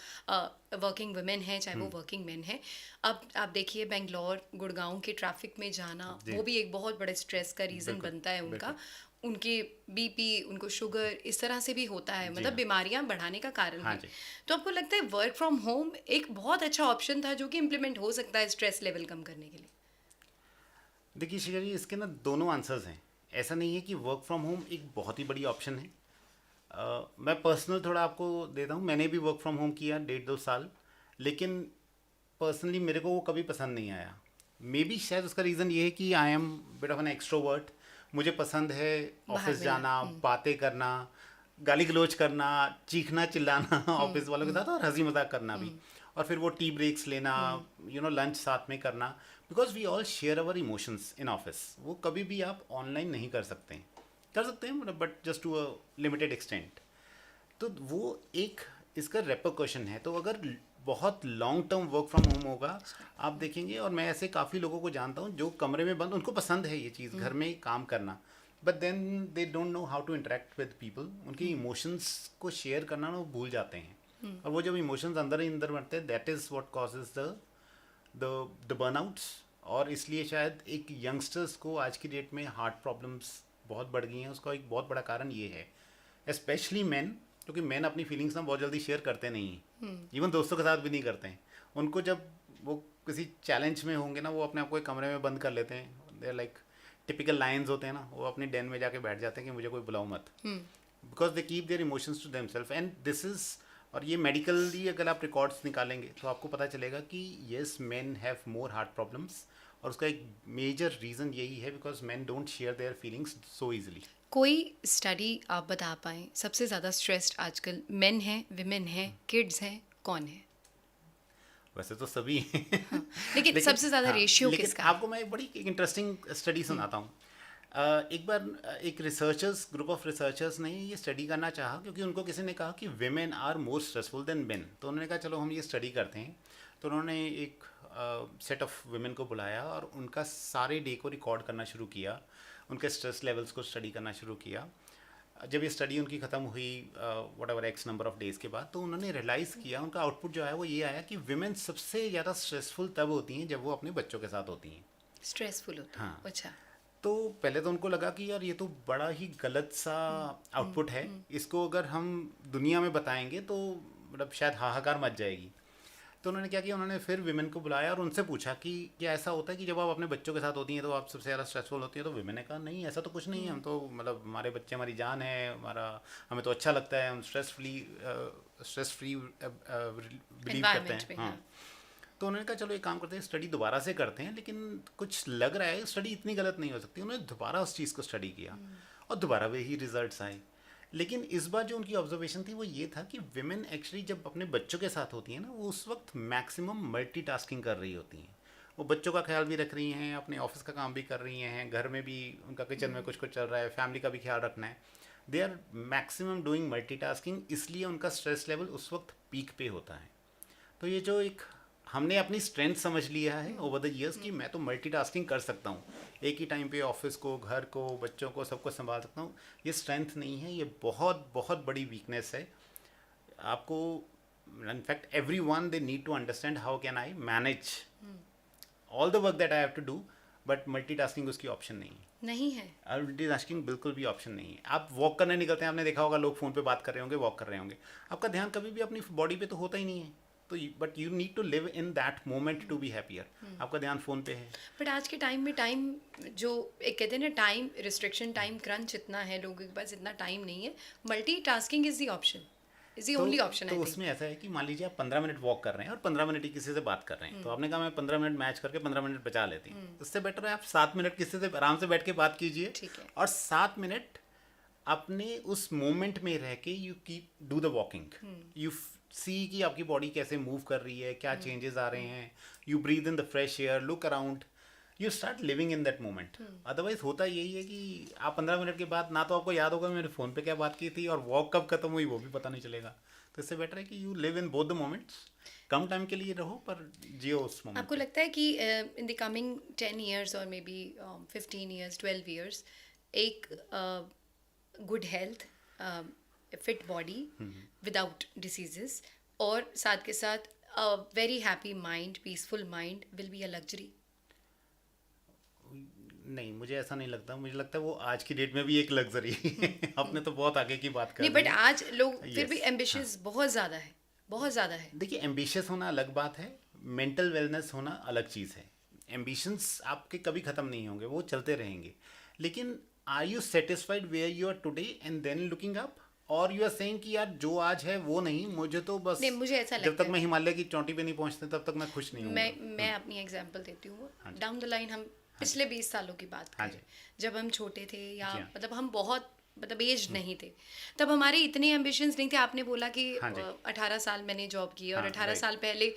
वर्किंग वुमेन हैं चाहे वो वर्किंग मेन हैं। अब आप देखिए बेंगलोर गुड़गांव के ट्रैफिक में जाना, जी। वो भी एक बहुत बड़े स्ट्रेस का रीज़न बिल्कुल, बनता है उनका। उनके बीपी, उनको शुगर, इस तरह से भी होता है, मतलब हाँ। बीमारियां बढ़ाने का कारण हाँ है। जी। तो आपको लगता है वर्क फ्रॉम होम एक बहुत अच्छा ऑप्शन था जो कि इम्प्लीमेंट हो सकता है स्ट्रेस लेवल कम करने के लिए? देखिए शिखा जी, इसके ना दोनों आंसर्स हैं। ऐसा नहीं है कि वर्क फ्रॉम होम एक बहुत ही बड़ी ऑप्शन है। मैं पर्सनल थोड़ा आपको देता हूँ, मैंने भी वर्क फ्रॉम होम किया 1.5-2 साल, लेकिन पर्सनली मेरे को वो कभी पसंद नहीं आया। मे बी शायद उसका रीज़न ये है कि I am bit of an extrovert. मुझे पसंद है ऑफिस जाना, बातें करना, गाली गलौज करना, चीखना चिल्लाना ऑफिस वालों के साथ, और हंसी मजाक करना भी, और फिर वो टी ब्रेक्स लेना, यू नो लंच साथ में करना, because we all share our emotions in office. वो कभी भी आप ऑनलाइन नहीं कर सकते हैं, but just to a limited extent. तो वो एक इसका रेपरकशन है। तो अगर बहुत long term work from home होगा, आप देखेंगे, और मैं ऐसे काफ़ी लोगों को जानता हूँ जो कमरे में बंद, उनको पसंद है ये चीज़ घर में काम करना, but then they don't know how to interact with people. उनके इमोशंस को शेयर करना ना वो भूल जाते हैं, और वो जब इमोशंस अंदर ही अंदर बढ़ते हैं, that is what causes the burnouts. और इसलिए शायद एक यंगस्टर्स को आज की डेट में हार्ट प्रॉब्लम्स बहुत बढ़ गई हैं। उसका एक बहुत बड़ा कारण ये है, स्पेशली मैन क्योंकि मैन अपनी फीलिंग्स ना बहुत जल्दी शेयर करते नहीं हैं, इवन दोस्तों के साथ भी नहीं करते हैं। उनको जब वो किसी चैलेंज में होंगे ना, वो अपने आप को एक कमरे में बंद कर लेते हैं। दे लाइक टिपिकल लायंस होते हैं ना, वो अपनी डेन में जाके बैठ जाते हैं कि मुझे कोई बुलाओ मत, because they keep their emotions to themselves. And this is, और ये मेडिकली अगर आप रिकॉर्ड्स निकालेंगे तो आपको पता चलेगा कि yes, men have more heart problems, और उसका एक मेजर रीज़न यही है because main don't share their feelings so easily. कोई स्टडी आप बता पाएँ, सबसे ज़्यादा स्ट्रेस्ड आजकल मेन हैं, विमेन हैं, किड्स हैं, कौन है? वैसे तो सभी हैं। हाँ, लेकिन सबसे ज़्यादा रेशियो लेकिन किसका है? आपको मैं एक बड़ी इंटरेस्टिंग स्टडी सुनाता हूँ। एक बार एक रिसर्चर्स, ग्रुप ऑफ रिसर्चर्स ने ये स्टडी करना चाहा, क्योंकि उनको किसी ने कहा कि women are more stressful than men. तो उन्होंने कहा चलो हम ये स्टडी करते हैं। तो उन्होंने एक सेट ऑफ वुमेन को बुलाया और उनका सारे डे को रिकॉर्ड करना शुरू किया, उनके स्ट्रेस लेवल्स को स्टडी करना शुरू किया। जब ये स्टडी उनकी ख़त्म हुई what ever x number of days के बाद, तो उन्होंने रियलाइज़ किया, उनका आउटपुट जो है वो ये आया कि विमेन सबसे ज़्यादा स्ट्रेसफुल तब होती हैं जब वो अपने बच्चों के साथ होती हैं। स्ट्रेसफुल होता है? हाँ। अच्छा। तो पहले तो उनको लगा कि यार ये तो बड़ा ही गलत सा आउटपुट है, इसको अगर हम दुनिया में बताएंगे तो मतलब शायद हाहाकार मच जाएगी। तो उन्होंने क्या किया, उन्होंने फिर विमेन को बुलाया और उनसे पूछा कि क्या ऐसा होता है कि जब आप अपने बच्चों के साथ होती हैं तो आप सबसे ज़्यादा स्ट्रेसफुल होती है? तो विमेन ने कहा नहीं, ऐसा तो कुछ नहीं है, हम तो मतलब हमारे बच्चे हमारी जान है, हमारा हमें तो अच्छा लगता है, हम स्ट्रेस फ्री बिलीव करते हैं। हाँ। तो उन्होंने कहा चलो एक काम करते हैं, स्टडी दोबारा से करते हैं, लेकिन कुछ लग रहा है स्टडी इतनी गलत नहीं हो सकती। उन्होंने दोबारा उस चीज़ को स्टडी किया और दोबारा वही रिजल्ट्स आए। लेकिन इस बार जो उनकी ऑब्जर्वेशन थी वो ये था कि विमेन एक्चुअली जब अपने बच्चों के साथ होती हैं ना, वो उस वक्त मैक्सिमम मल्टीटास्किंग कर रही होती हैं। वो बच्चों का ख्याल भी रख रही हैं, अपने ऑफिस का काम भी कर रही हैं, घर में भी उनका किचन में कुछ कुछ चल रहा है, फैमिली का भी ख्याल रखना है। They are maximum doing multitasking, इसलिए उनका स्ट्रेस लेवल उस वक्त पीक पे होता है। तो ये जो एक हमने अपनी स्ट्रेंथ समझ लिया है ओवर द ईयर्स कि मैं तो मल्टीटास्किंग कर सकता हूँ, एक ही टाइम पे ऑफिस को, घर को, बच्चों को, सबको संभाल सकता हूँ, ये स्ट्रेंथ नहीं है, ये बहुत बहुत बड़ी वीकनेस है। आपको in fact everyone they need to understand how can I manage all the work that I have to do, but multitasking उसकी ऑप्शन नहीं है। नहीं है। मल्टीटास्किंग बिल्कुल भी ऑप्शन नहीं है। आप वॉक करने निकलते हैं, आपने देखा होगा लोग फ़ोन पे बात कर रहे होंगे, वॉक कर रहे होंगे, आपका ध्यान कभी भी अपनी बॉडी पे तो होता ही नहीं है। तो but you need to live in that moment to be happier. आपका ध्यान फ़ोन पे है। बट आज के टाइम में टाइम जो एक कहते हैं ना, टाइम रिस्ट्रिक्शन, टाइम क्रंच इतना है, लोगों के पास इतना टाइम नहीं है। Multitasking is the option, is the only option. तो उसमें ऐसा है कि मान लीजिए आप 15 मिनट वॉक कर रहे हैं और 15 मिनट ही किसी से बात कर रहे हैं, तो आपने कहा मैं 15 मिनट मैच करके 15 मिनट बचा लेती हूँ। उससे बेटर है आप 7 मिनट किसी से आराम से बैठ के बात कीजिए, और 7 मिनट अपने उस मोमेंट में रह के you keep do the walking, you see कि आपकी बॉडी कैसे मूव कर रही है, क्या चेंजेस आ रहे हैं, you breathe in the fresh air, look around, you start living in that moment. Otherwise होता यही है कि आप 15 मिनट के बाद ना तो आपको याद होगा मैंने फ़ोन पे क्या बात की थी, और वॉक कब खत्म हुई वो भी पता नहीं चलेगा। तो इससे बेटर है कि you live in both the moments, come time के लिए रहो पर जियो उस मोमेंट। आपको लगता है कि इन द कमिंग 10 ईयर्स और मे बी 15 ईयर्स, 12 ईयर्स, एक good health, fit body without diseases, और साथ के साथ very happy mind, peaceful mind will be a luxury? नहीं, मुझे ऐसा नहीं लगता। मुझे लगता है वो आज की डेट में भी एक लग्जरी आपने तो बहुत आगे की बात कर नहीं, दी। बट आज लोग फिर भी एम्बिशियस बहुत ज़्यादा है, बहुत ज़्यादा है। देखिए, एम्बिशियस होना अलग बात है, मेंटल वेलनेस होना अलग चीज़ है। एम्बिशंस आपके कभी ख़त्म नहीं होंगे, वो चलते रहेंगे, लेकिन are you satisfied where you are today and then looking up, और यू आर सेइंग कि यार जो आज है वो नहीं, मुझे तो बस नहीं, मुझे ऐसा जब लगता तक मैं हिमालय की चोटी पे नहीं पहुंचते तब तक मैं खुश नहीं हूँ। मैं अपनी एग्जांपल देती हूँ। डाउन द लाइन हम पिछले 20 सालों की बात करें, जब हम छोटे थे, या मतलब हम बहुत मतलब एज नहीं थे, तब हमारे इतने एम्बिशंस नहीं थे। आपने बोला कि 18 साल मैंने जॉब की, और 18 साल पहले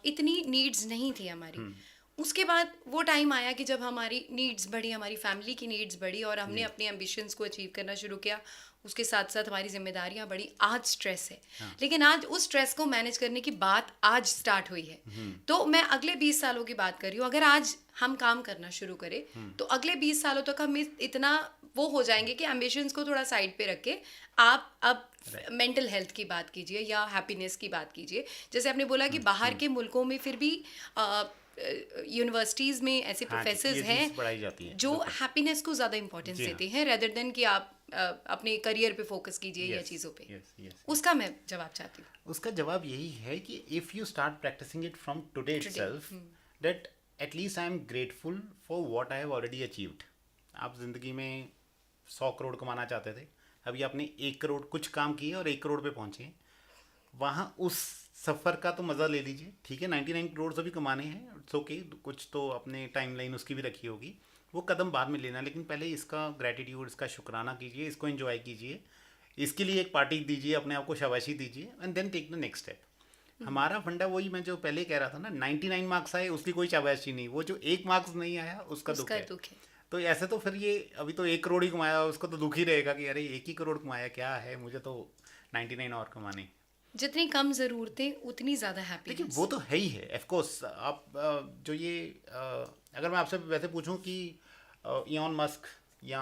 इतनी नीड्स नहीं थी हमारी। उसके बाद वो टाइम आया कि जब हमारी नीड्स बढ़ी, हमारी फैमिली की नीड्स बढ़ी, और हमने अपने एम्बिशंस को अचीव करना शुरू किया। उसके साथ साथ हमारी जिम्मेदारियां बढ़ी। आज स्ट्रेस है, लेकिन आज उस स्ट्रेस को मैनेज करने की बात आज स्टार्ट हुई है। तो मैं अगले 20 सालों की बात कर रही हूँ। अगर आज हम काम करना शुरू करें तो अगले 20 सालों तक हम इतना वो हो जाएंगे कि एम्बिशंस को थोड़ा साइड पे रख के आप अब मेंटल हेल्थ की बात कीजिए या हैप्पीनेस की बात कीजिए। जैसे आपने बोला कि बाहर के मुल्कों में फिर भी यूनिवर्सिटीज़ में ऐसे हाँ जी, प्रोफेसर्स ये चीज़ हैं पढ़ाई जाती है जो बिल्कुल। हैप्पीनेस को ज़्यादा इंपॉर्टेंस जी हाँ। देते हैं रेदर देन कि आप अपने करियर पे फोकस कीजिए या यस चीज़ों पे। Yes yes. उसका मैं जवाब चाहती हूँ। उसका जवाब यही है कि if you start practicing it from today Today, itself, that at least I am grateful for what I have already achieved. आप ज़िंदगी में 100 करोड़ कमाना चाहते थे, अभी आपने 1 करोड़ कुछ काम किए और 1 करोड़ पे पहुंचे हैं। वहाँ उस सफ़र का तो मज़ा ले लीजिए, ठीक है। 99 करोड़ अभी कमाने हैं, इट्स ओके, कुछ तो अपने टाइमलाइन उसकी भी रखी होगी, वो कदम बाद में लेना, लेकिन पहले इसका ग्रैटिट्यूड, इसका शुक्राना कीजिए, इसको एंजॉय कीजिए, इसके लिए एक पार्टी दीजिए, अपने आप को शाबाशी दीजिए, and then take the next step. हमारा फंडा वही मैं जो पहले कह रहा था ना, 99 मार्क्स आए उसकी कोई शाबाशी नहीं, वो जो 1 मार्क्स नहीं आया उसका दुख उसका है। दुख है। तो ऐसे तो फिर ये अभी तो 1 करोड़ ही कमाया, उसको तो दुख ही रहेगा कि अरे 1 ही करोड़ कमाया, क्या है, मुझे तो 99 और कमाने। जितनी कम ज़रूरतें उतनी ज़्यादा देखिए हैप्पीनेस। वो तो है ही है, ऑफ कोर्स। आप जो ये अगर मैं आपसे वैसे पूछूं कि इलॉन मस्क या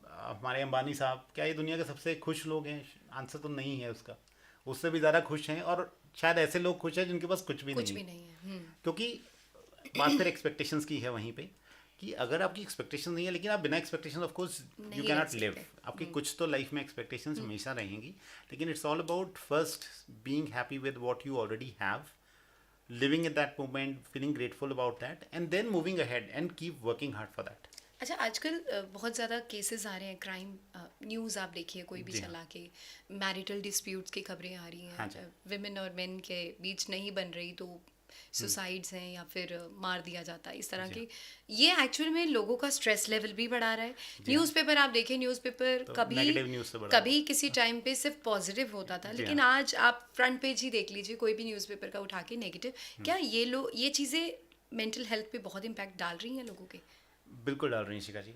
हमारे अंबानी साहब क्या ये दुनिया के सबसे खुश लोग हैं, आंसर तो नहीं है उसका। उससे भी ज़्यादा खुश हैं, और शायद ऐसे लोग खुश हैं जिनके पास कुछ भी कुछ नहीं भी है। नहीं है। क्योंकि बात फिर एक्सपेक्टेशंस की है वहीं पे, कि अगर आपकी एक्सपेक्टेशन नहीं है, लेकिन आप बिना एक्सपेक्टेशन ऑफ कोर्स यू नहीं कैन रह नॉट लिव। सकते। आपकी कुछ तो लाइफ में एक्सपेक्टेशंस हमेशा रहेंगी, लेकिन it's all about first being happy with what you already have, living in that moment, feeling grateful about that, and then moving ahead and keep working hard for that. अच्छा, आजकल बहुत ज़्यादा cases आ रहे हैं crime news. आप देखिए कोई भी जी हाँ। चला के मैरिटल डिस्प्यूट्स की खबरें आ रही हाँ हैं, जी। विमेन और मेन के बीच नहीं बन रही तो सुसाइड्स हैं या फिर मार दिया जाता है, इस तरह जी के। ये एक्चुअल में लोगों का स्ट्रेस लेवल भी बढ़ा रहा है। जी हाँ। न्यूज़पेपर आप देखें, न्यूज़पेपर तो कभी नेगेटिव न्यूज़ से बड़ा कभी किसी टाइम पे सिर्फ पॉजिटिव होता था, जी लेकिन हाँ। आज आप फ्रंट पेज ही देख लीजिए कोई भी न्यूज़पेपर का उठा के नेगेटिव। क्या ये चीज़ें मेंटल हेल्थ पे बहुत इम्पैक्ट डाल रही हैं लोगों के? बिल्कुल डाल रही हैं शिखा जी।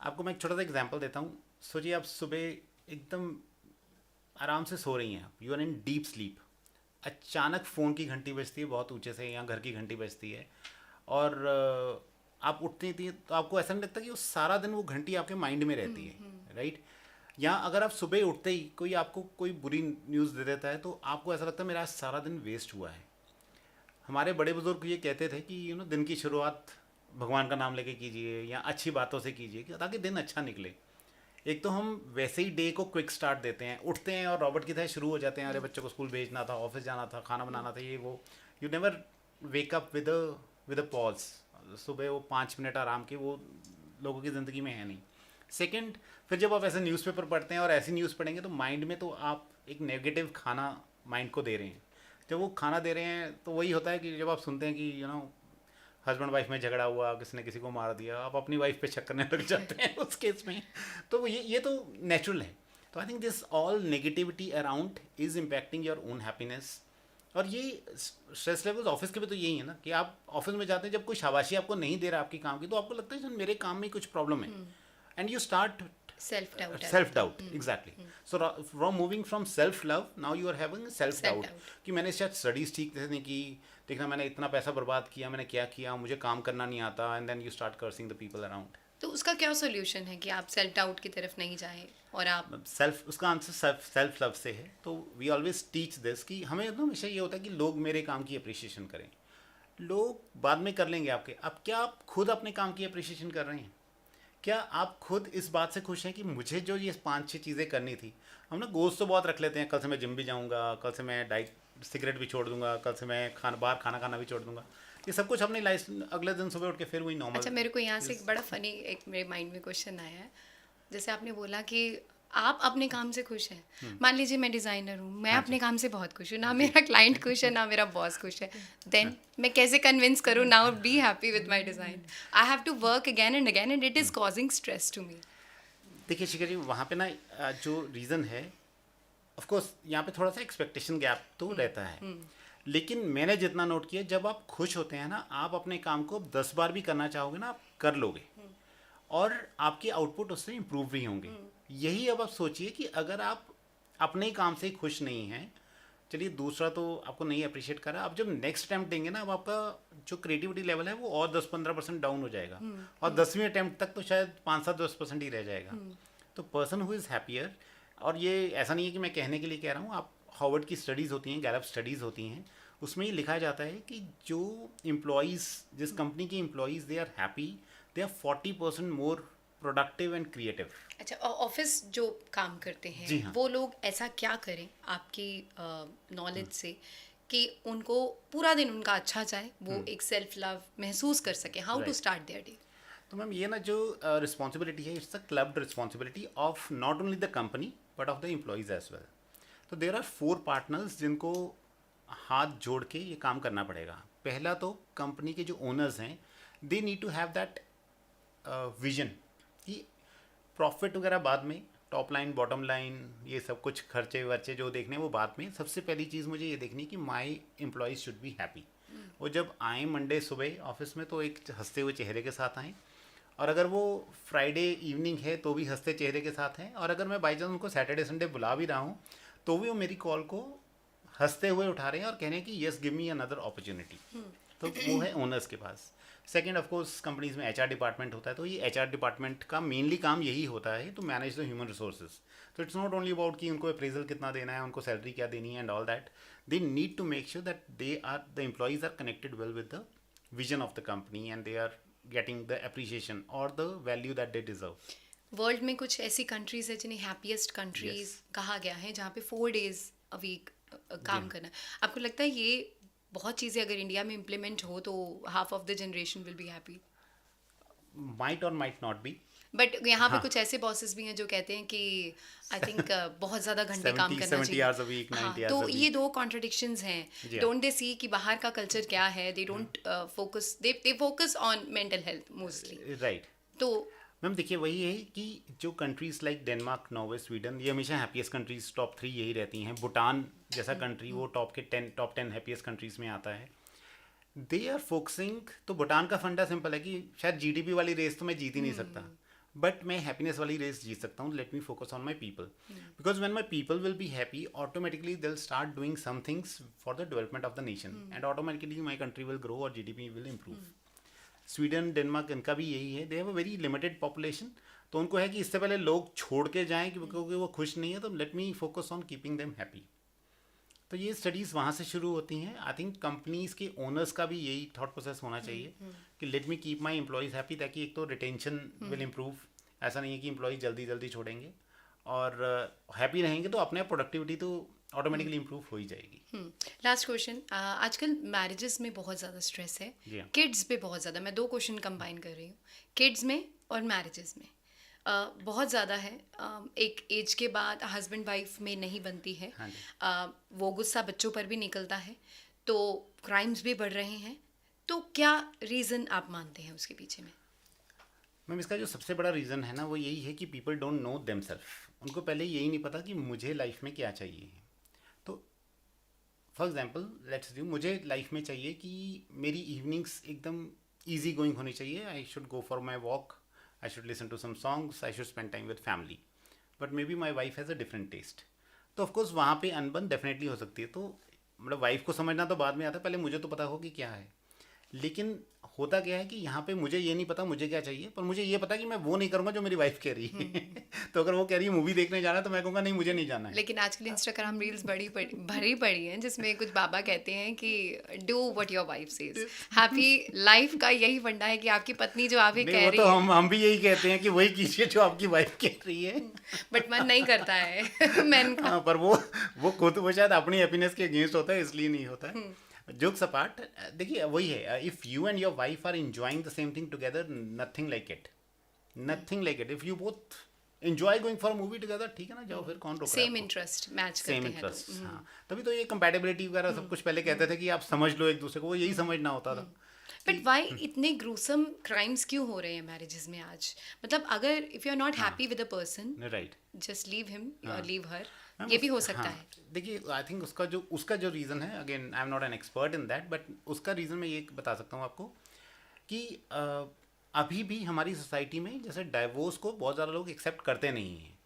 आपको मैं एक छोटा सा एग्जांपल देता हूँ। सोचिए आप सुबह एकदम आराम से सो रही हैं, आप you are in deep sleep, अचानक फ़ोन की घंटी बजती है बहुत ऊंचे से, या घर की घंटी बजती है, और आप उठती थी तो आपको ऐसा नहीं लगता कि वो सारा दिन वो घंटी आपके माइंड में रहती है, राइट। या अगर आप सुबह उठते ही कोई आपको कोई बुरी न्यूज़ दे देता है, तो आपको ऐसा लगता है मेरा आज सारा दिन वेस्ट हुआ है। हमारे बड़े बुजुर्ग ये कहते थे कि दिन की शुरुआत भगवान का नाम लेके कीजिए या अच्छी बातों से कीजिए, ताकि दिन अच्छा निकले। एक तो हम वैसे ही डे को क्विक स्टार्ट देते हैं, उठते हैं और रॉबर्ट की तरह शुरू हो जाते हैं, अरे बच्चों को स्कूल भेजना था, ऑफिस जाना था, खाना बनाना था, ये वो। You never wake up with a pause. सुबह वो 5 मिनट आराम के वो लोगों की ज़िंदगी में है नहीं। सेकंड, फिर जब आप ऐसे न्यूज़पेपर पढ़ते हैं और ऐसी न्यूज़ पढ़ेंगे तो माइंड में तो आप एक नेगेटिव खाना माइंड को दे रहे हैं। जब वो खाना दे रहे हैं तो वही होता है कि जब आप सुनते हैं कि हस्बैंड वाइफ में झगड़ा हुआ, किसी ने किसी को मार दिया, आप अपनी वाइफ पे शक करने लग जाते हैं उस केस में। तो ये तो नेचुरल है। तो I think this all negativity around is impacting your own happiness. और ये स्ट्रेस लेवल्स ऑफिस के भी तो यही है ना, कि आप ऑफिस में जाते हैं, जब कोई शाबाशी आपको नहीं दे रहा आपकी काम की, तो आपको लगता है कि मेरे काम में कुछ प्रॉब्लम है, and you start self doubt. Exactly. So from moving from self love, now you are having self doubt, Self-doubt. कि मैंने शायद स्टडीज़ ठीक से नहीं की, देखना मैंने इतना पैसा बर्बाद किया, मैंने क्या किया, मुझे काम करना नहीं आता, and then you start cursing the people around. तो उसका क्या सोल्यूशन है कि आप सेल्फ डाउट की तरफ नहीं जाएं और आप उसका आंसर सेल्फ लव से है। तो वी ऑलवेज टीच दिस कि हमें हमेशा ये होता है कि लोग मेरे काम की अप्रिशिएशन करें। लोग बाद में कर लेंगे आपके, अब क्या आप खुद अपने काम की अप्रिशिएशन कर रहे हैं? क्या आप खुद इस बात से खुश हैं कि मुझे जो ये 5-6 चीज़ें करनी थी, हम ना गोश्त तो बहुत रख लेते हैं, कल से मैं जिम भी जाऊँगा, कल से मैं सिगरेट भी छोड़ दूंगा, कल से मैं बाहर खाना खाना भी छोड़ दूंगा, ये सब कुछ अपनी लाइफ अगले दिन सुबह उठ के फिर वही नॉर्मल। अच्छा, मेरे को यहाँ से एक बड़ा फनी एक मेरे माइंड में क्वेश्चन आया है। जैसे आपने बोला कि आप अपने काम से खुश हैं। मान लीजिए मैं डिज़ाइनर हूँ, मैं अपने काम से बहुत खुश हूँ, ना मेरा क्लाइंट खुश है, ना मेरा बॉस खुश है। देन मैं कैसे कन्विंस करूँ now be happy with my design? I have to work again and it is causing stress to me. देखिए शिखा जी, वहाँ पे ना जो रीज़न है, ऑफ कोर्स यहाँ पे थोड़ा सा एक्सपेक्टेशन गैप तो रहता है, लेकिन मैंने जितना नोट किया, जब आप खुश होते हैं ना, आप अपने काम को 10 बार भी करना चाहोगे ना, आप कर लोगे, और आपके आउटपुट उससे इम्प्रूव भी होंगे। यही अब आप सोचिए कि अगर आप अपने काम से खुश नहीं हैं, चलिए दूसरा तो आपको नहीं अप्रिशिएट कर रहा, आप जब नेक्स्ट अटैम्प्ट देंगे ना, अब आपका जो क्रिएटिविटी लेवल है वो और 10-15% डाउन हो जाएगा, और 10वीं अटैम्प्ट तक तो शायद 5-7-10% ही रह जाएगा। तो पर्सन हु इज़ हैप्पियर, और ये ऐसा नहीं है कि मैं कहने के लिए कह रहा हूँ, आप हार्वर्ड की स्टडीज़ होती हैं, गैलप स्टडीज़ होती हैं, उसमें ये लिखा जाता है कि जो एम्प्लॉयज़, जिस कंपनी के employees they are happy, they are 40% more productive and creative. अच्छा, ऑफिस जो काम करते हैं जी हाँ। वो लोग ऐसा क्या करें आपकी नॉलेज से कि उनको पूरा दिन उनका अच्छा जाए, वो एक सेल्फ लव महसूस कर सके? How to Right. Start their day? तो मैम ये ना जो रिस्पॉन्सिबिलिटी है, it's a clubbed responsibility of not only the company but of the employees as well. तो देर आर 4 पार्टनर्स जिनको हाथ जोड़ के ये काम करना पड़ेगा। पहला तो कंपनी के जो ओनर्स हैं, they need to have that vision कि प्रॉफिट वगैरह बाद में, टॉप लाइन बॉटम लाइन ये सब कुछ खर्चे वर्चे जो देखने हैं वो बाद में। सबसे पहली चीज़ मुझे ये देखनी है कि माई एम्प्लॉयज़ शुड बी हैप्पी। वो जब आए मंडे सुबह ऑफिस में तो एक हंसते हुए चेहरे के साथ आएँ, और अगर वो फ्राइडे इवनिंग है तो भी हंसते चेहरे के साथ हैं, और अगर मैं बाई चांस उनको सैटरडे संडे बुला भी रहा हूँ तो भी वो मेरी कॉल को हंसते हुए उठा रहे हैं और कह रहे हैं कि yes give me another opportunity. तो वो है ओनर्स के पास। सेकेंड ऑफ कोर्स कंपनीज में एचआर डिपार्टमेंट होता है, तो ये एचआर डिपार्टमेंट का मेनली काम यही होता है to manage the human resources. तो इट्स नॉट ओनली अबाउट कि उनको अप्रेजल कितना देना है, उनको सैलरी क्या देनी है and all that. They need to make sure that they are the employees are connected well with the vision of the company and they are getting the appreciation और the value that they deserve. World में कुछ ऐसी countries है जिन्हें happiest countries कहा गया है, जहाँ पे 4 days अ वीक काम करना। आपको लगता है ये बहुत चीज़ें अगर इंडिया में इम्प्लीमेंट हो तो half of the generation will be happy? Might और माइट नॉट बी। बट यहाँ पे हाँ। कुछ ऐसे बॉसेस भी हैं जो कहते हैं कि आई थिंक बहुत ज़्यादा घंटे काम 70 करना 70 चाहिए। hours a week, 90 hours तो a week. ये दो कॉन्ट्रडिक्शंस हैं। जी हाँ। डोंट दे सी कि बाहर का कल्चर क्या है? They don't focus, they focus on mental health mostly. Right. तो मैम देखिए वही है कि जो countries like Denmark, Norway, Sweden, ये हमेशा हैप्पीएस्ट कंट्रीज़ टॉप 3 यही रहती हैं। भूटान जैसा कंट्री वो टॉप 10 हैप्पीएस्ट कंट्रीज़ में आता है। They are focusing. तो भूटान का फंडा सिंपल है कि शायद जीडीपी वाली रेस तो मैं जीत ही नहीं सकता, बट मैं हैप्पीनेस वाली रेस जीत सकता हूँ। Let me focus on my people, because when my people will be happy, automatically they will start doing some things for the development of the nation and automatically my country will grow और GDP will improve. Sweden, Denmark, इनका भी यही है। They have a very limited population, तो उनको है कि इससे पहले लोग छोड़ के जाएं क्योंकि वो खुश नहीं है, तो late me focus on keeping them happy. तो ये स्टडीज़ वहाँ से शुरू होती हैं। आई थिंक कंपनीज़ के ओनर्स का भी यही थॉट प्रोसेस होना चाहिए कि let me keep my employees happy, ताकि एक तो रिटेंशन विल इम्प्रूव। ऐसा नहीं है कि एम्प्लॉयज़ जल्दी जल्दी छोड़ेंगे, और हैप्पी रहेंगे तो अपने प्रोडक्टिविटी तो ऑटोमेटिकली इम्प्रूव हो ही जाएगी। लास्ट क्वेश्चन, आजकल मैरिजेस में बहुत ज़्यादा स्ट्रेस है, जी हाँ। किड्स पे बहुत ज़्यादा। मैं 2 क्वेश्चन कंबाइन कर रही हूँ, किड्स में और मैरिजेस में बहुत ज़्यादा है। एक एज के बाद हस्बैंड वाइफ में नहीं बनती है। हाँ जी। वो गुस्सा बच्चों पर भी निकलता है, तो क्राइम्स भी बढ़ रहे हैं। तो क्या रीज़न आप मानते हैं उसके पीछे में? मैम इसका जो सबसे बड़ा रीज़न है ना वो यही है कि पीपल डोंट नो देमसेल्फ। उनको पहले यही नहीं पता कि मुझे लाइफ में क्या चाहिए। तो फॉर एग्जांपल लेट्स डू, मुझे लाइफ में चाहिए कि मेरी इवनिंग्स एकदम इजी गोइंग होनी चाहिए। I should go for my walk, I should listen to some songs, I should spend time with family, but may be my wife has a different taste. तो of course वहाँ पे अनबन definitely हो सकती है। तो मतलब वाइफ को समझना तो बाद में आता है, पहले मुझे तो पता हो कि क्या है। लेकिन होता क्या है कि यहाँ पे मुझे ये नहीं पता मुझे क्या चाहिए, पर मुझे ये पता कि मैं वो नहीं करूँगा जो मेरी वाइफ कह रही है। तो अगर वो कह रही है मूवी देखने जाना है तो मैं कहूँगा नहीं मुझे नहीं जाना है। लेकिन आजकल इंस्टाग्राम रील्स भरी पड़ी हैं जिसमें कुछ बाबा कहते हैं कि do what your wife says. Happy life का यही फंडा है कि आपकी पत्नी जो आपके नहीं कह वो रही तो है, हम भी यही कहते हैं कि वही कीजिए जो आपकी वाइफ कह रही है। बट मन नहीं करता है मैन का। हाँ, पर वो खुद वो शायद अपनी हैप्पीनेस के अगेंस्ट होता है, इसलिए नहीं होता है। जोक्स अपार्ट, देखिए वही है, if you and your wife are enjoying the same thing together, nothing like it, nothing like it. If you both enjoy going for movie together, ठीक है ना, जाओ, फिर कौन रोक रहा है सेम आपको? इंटरेस्ट मैच करते सेम हैं इंटरेस्ट। तो। हाँ, तभी तो ये कंपैटिबिलिटी वगैरह सब कुछ पहले कहते थे कि आप समझ लो एक दूसरे को, वो यही समझना होता था। बट वाई इतने ग्रूसम क्राइम्स क्यों हो रहे हैं मैरिजेस में आज? मतलब अगर if you are not happy with a person, right. Just leave him और लीव हर, मैम, ये भी हो सकता हाँ, है। देखिए आई थिंक उसका जो रीज़न है, again I am not an expert in that, but उसका रीज़न मैं ये बता सकता हूँ आपको कि अभी भी हमारी सोसाइटी में जैसे डाइवोर्स को बहुत ज़्यादा लोग एक्सेप्ट करते नहीं हैं,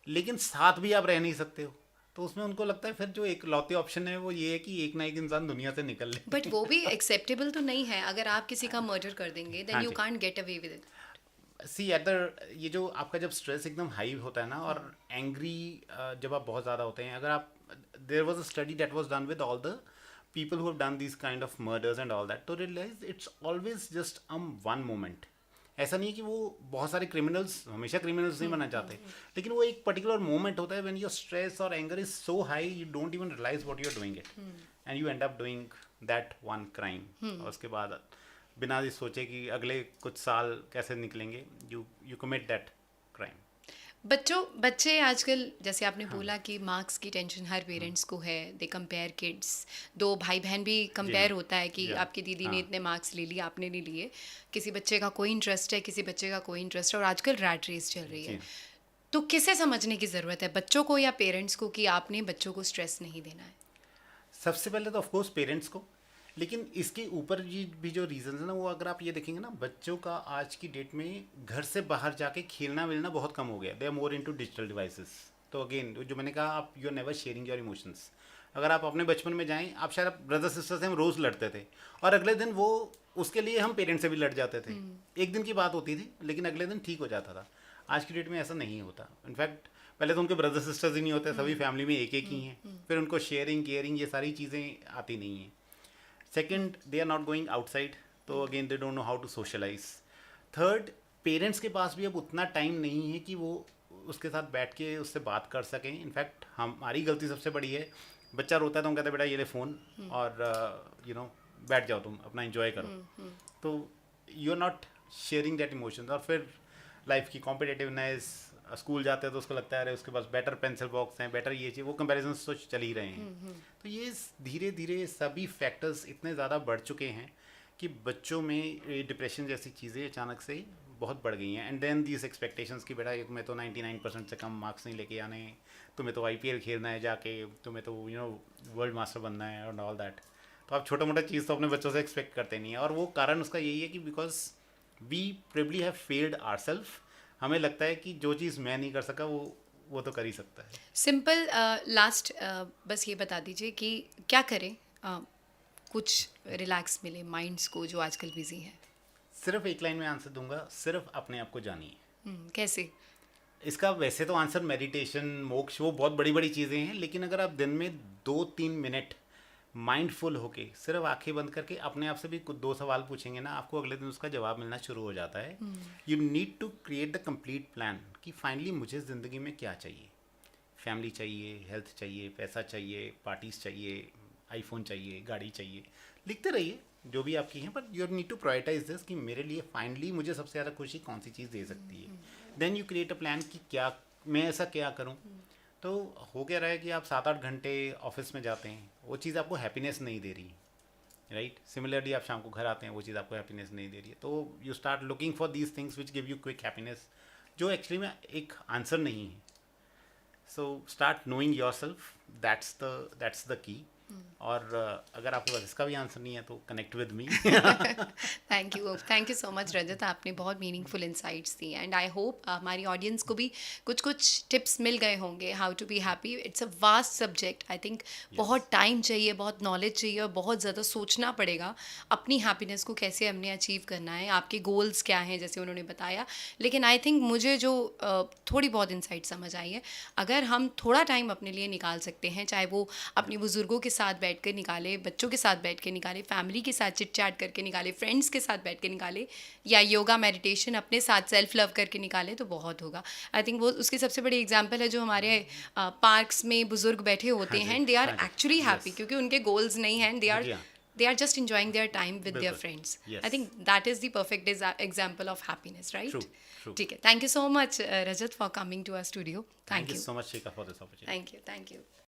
लेकिन साथ भी आप रह नहीं सकते हो, तो उसमें उनको लगता है फिर जो एक लौती ऑप्शन है वो ये है कि एक ना एक इंसान दुनिया से निकल ले। बट वो भी एक्सेप्टेबल तो नहीं है। अगर आप किसी का मर्डर कर देंगे देन हाँ यू जी। Can't get away with it. See at the, ये जो आपका जब स्ट्रेस एकदम हाई होता है ना, और एंग्री जब आप बहुत ज़्यादा होते हैं, अगर आप, there was a study that was done with all the people who have done these kind of murders and all that, तो realize it's always just one moment. ऐसा नहीं है कि वो बहुत सारे क्रिमिनल्स हमेशा क्रिमिनल्स नहीं बनना चाहते, लेकिन वो एक पर्टिकुलर मोमेंट होता है व्हेन योर स्ट्रेस और anger is so high you don't even realize what you are doing it and you end up doing that one crime. और उसके बाद बिना ये सोचे कि अगले कुछ साल कैसे निकलेंगे, यू कमिट दैट क्राइम. बच्चे आजकल जैसे आपने बोला कि मार्क्स की टेंशन हर पेरेंट्स को है. दे कंपेयर किड्स, दो भाई बहन भी कंपेयर होता है कि आपकी दीदी ने इतने मार्क्स ले लिए, आपने नहीं लिए. किसी बच्चे का कोई इंटरेस्ट है, किसी बच्चे का कोई इंटरेस्ट है, और आजकल रैट रेस चल रही है. तो किसे समझने की ज़रूरत है, बच्चों को या पेरेंट्स को, कि आपने बच्चों को स्ट्रेस नहीं देना है? सबसे पहले तो ऑफकोर्स पेरेंट्स को, लेकिन इसके ऊपर भी जो रीज़न है ना, वो अगर आप ये देखेंगे ना, बच्चों का आज की डेट में घर से बाहर जाके खेलना वेलना बहुत कम हो गया. They are more into digital devices. तो अगेन जो मैंने कहा, आप you are never sharing your emotions. अगर आप अपने बचपन में जाएं, आप शायद ब्रदर सिस्टर से हम रोज़ लड़ते थे, और अगले दिन वो उसके लिए हम पेरेंट्स से भी लड़ जाते थे. एक दिन की बात होती थी, लेकिन अगले दिन ठीक हो जाता था. आज की डेट में ऐसा नहीं होता. इनफैक्ट पहले तो उनके ब्रदर सिस्टर्स ही नहीं होते, सभी फैमिली में एक ही हैं. फिर उनको शेयरिंग केयरिंग ये सारी चीज़ें आती नहीं हैं. Second, they are not going outside, तो again they don't know how to socialise. Third, parents के पास भी अब उतना टाइम नहीं है कि वो उसके साथ बैठ के उससे बात कर सकें. इनफैक्ट हमारी गलती सबसे बड़ी है, बच्चा रोता है तो हम कहते हैं बेटा ये ले फ़ोन, और यू नो बैठ जाओ, तुम अपना एंजॉय करो. तो you are not sharing that emotions. और फिर लाइफ की कॉम्पिटिटिवनेस, स्कूल जाते हैं तो उसको लगता है अरे उसके पास बेटर पेंसिल बॉक्स हैं, बेटर ये चीज़, वो कंपैरिजन तो चल ही रहे हैं. तो ये धीरे धीरे सभी फैक्टर्स इतने ज़्यादा बढ़ चुके हैं कि बच्चों में डिप्रेशन जैसी चीज़ें अचानक से बहुत बढ़ गई हैं. एंड देन दीज एक्सपेक्टेशंस कि बेटा तुम्हें तो 99% से कम मार्क्स नहीं लेके आने, तुम्हें तो IPL खेलना है जाके, तुम्हें तो यू नो वर्ल्ड मास्टर बनना है और ऑल दैट. तो आप छोटा मोटा चीज़ तो अपने बच्चों से एक्सपेक्ट करते नहीं हैं. और वो कारण उसका यही है कि because we probably have failed ourselves. हमें लगता है कि जो चीज़ मैं नहीं कर सका वो तो कर ही सकता है. सिंपल लास्ट बस ये बता दीजिए कि क्या करें, कुछ रिलैक्स मिले माइंड्स को जो आजकल बिजी है. सिर्फ एक लाइन में आंसर दूंगा, सिर्फ अपने आप को जानिए. कैसे? इसका वैसे तो आंसर मेडिटेशन, मोक्ष, वो बहुत बड़ी बड़ी चीज़ें हैं, लेकिन अगर आप दिन में 2-3 मिनट माइंडफुल होके सिर्फ आंखें बंद करके अपने आप से भी कुछ 2 सवाल पूछेंगे ना, आपको अगले दिन उसका जवाब मिलना शुरू हो जाता है. You need to create the complete plan कि फाइनली मुझे ज़िंदगी में क्या चाहिए. फैमिली चाहिए, हेल्थ चाहिए, पैसा चाहिए, पार्टीज चाहिए, आईफोन चाहिए, गाड़ी चाहिए. लिखते रहिए जो भी आपकी हैं, but you need to prioritise this कि मेरे लिए फाइनली मुझे सबसे ज़्यादा खुशी कौन सी चीज़ दे सकती है. Then you create a plan कि क्या मैं ऐसा क्या करूँ. तो हो क्या रहा है कि आप 7-8 घंटे ऑफिस में जाते हैं, वो चीज़ आपको हैप्पीनेस नहीं दे रही, राइट. सिमिलरली आप शाम को घर आते हैं, वो चीज़ आपको हैप्पीनेस नहीं दे रही है. तो you start looking for these things which give you quick happiness, जो एक्चुअली में एक आंसर नहीं है. So start knowing your self, that's the key. और अगर आपके पास इसका भी आंसर नहीं है तो connect with me. Thank you so much Rajat, आपने बहुत मीनिंगफुल इंसाइट्स दी. एंड आई होप हमारी ऑडियंस को भी कुछ टिप्स मिल गए होंगे how to be happy. It's a vast subject. I think बहुत टाइम चाहिए, बहुत नॉलेज चाहिए, और बहुत ज़्यादा सोचना पड़ेगा अपनी हैप्पीनेस को कैसे हमने अचीव करना है, आपके गोल्स क्या हैं जैसे उन्होंने बताया. लेकिन आई थिंक मुझे जो थोड़ी बहुत इंसाइट समझ आई है, अगर हम थोड़ा टाइम अपने लिए निकाल सकते हैं, चाहे वो अपने बुजुर्गों के साथ बैठ कर निकाले, बच्चों के साथ बैठ के निकाले, फैमिली के साथ चिट चैट करके निकाले, फ्रेंड्स के साथ बैठ के निकाले, या योगा मेडिटेशन अपने साथ सेल्फ लव करके निकाले, तो बहुत होगा. आई थिंक वो उसकी सबसे बड़ी एग्जांपल है जो हमारे पार्क्स में बुजुर्ग बैठे होते हैं. दे आर एक्चुअली हैप्पी क्योंकि उनके गोल्स नहीं हैं. They are just enjoying their time with their friends. Yes. I think that is the perfect example of happiness, right? True. ठीक है. Thank you so much, Rajat, for coming to our studio. Thank you. so much, Shikha, for this opportunity. Thank you.